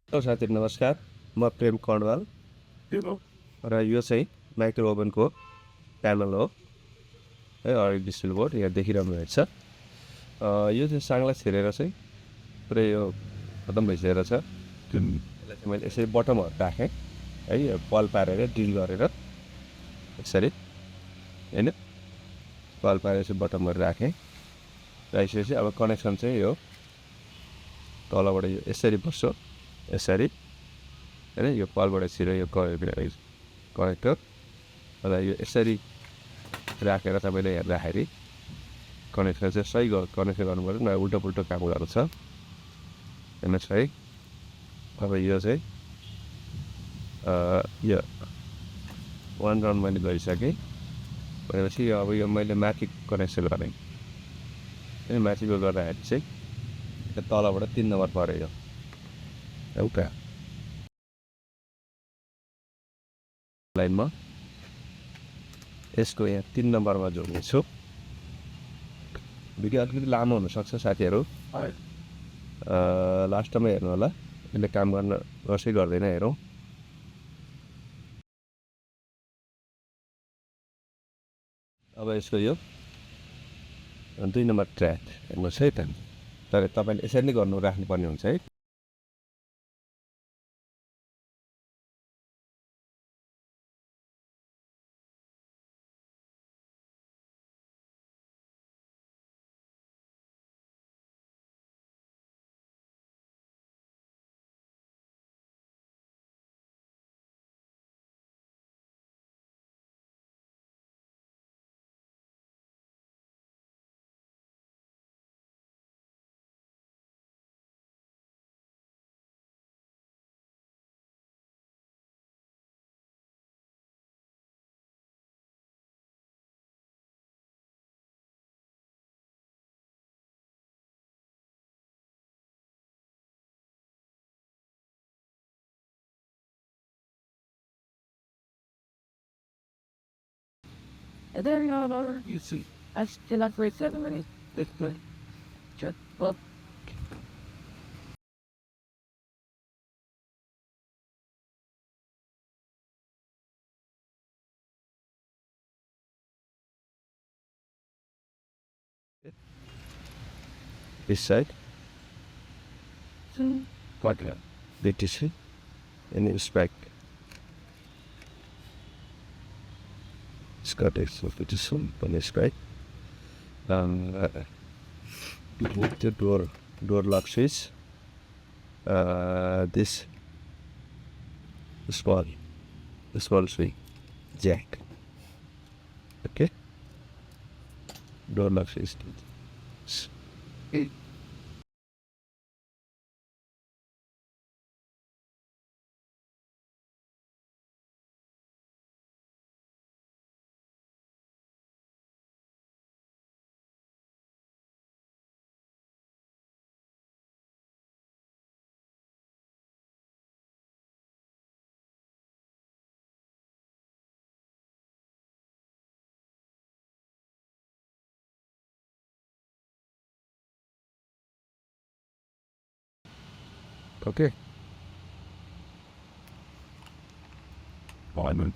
Hello साथी नमस्कार। म प्रेम कणवाल र यो चाहिँ माइक्रो ओभनको प्यानल हो है। अगाडि डिस्प्ले बोर्ड यहाँ देखिरहनु भएको छ। यो चाहिँ साङ्ला छिरेर चाहिँ पुरै यो खतम भइसकेको छ। यसलाई चाहिँ मैले यसरी बटमहरू राखेँ है, यो पल पारेर ड्रिल गरेर यसरी होइन, पल पारेर यसरी बटमहरू राखेँ। राखिसकेपछि अब कनेक्सन चाहिँ यो तलबाट यो यसरी बस्छ, यसरी होइन, यो पलबाट छिरो यो कनेक्टर र यो यसरी राखेर तपाईँले हेर्दाखेरि कनेक्सन चाहिँ सही कनेक्सन गर्नु पऱ्यो, नभए उल्टो पुल्टो काम गर्नु छ। हेर्नुहोस् है, अब यो चाहिँ यो वान राउन्ड मैले गरिसकेँ भनेपछि अब यो मैले माथि कनेक्सन गरेँ। माथिको गर्दाखेरि चाहिँ तलबाट 3 नम्बर पऱ्यो यो एउटा लाइनमा। यसको यहाँ 3 नम्बरमा जोड्नेछु। भिडियो अलिकति लामो हुनसक्छ साथीहरू, लास्टमा हेर्नु होला। यसले काम गर्छ गर्दैन हेरौँ। अब यसको यो 2 नम्बर ट्र्याक हेर्नुहोस् है त। तर तपाईँले यसरी नै राख्नुपर्ने हुन्छ है। There you go. You see, I still have 7 minutes. This way. Just up. This side, like that. DTC, and inspect. It's got this one on this side. The door lock switch. This small swing jack. Okay. Door lock switch. Okay. Alignment.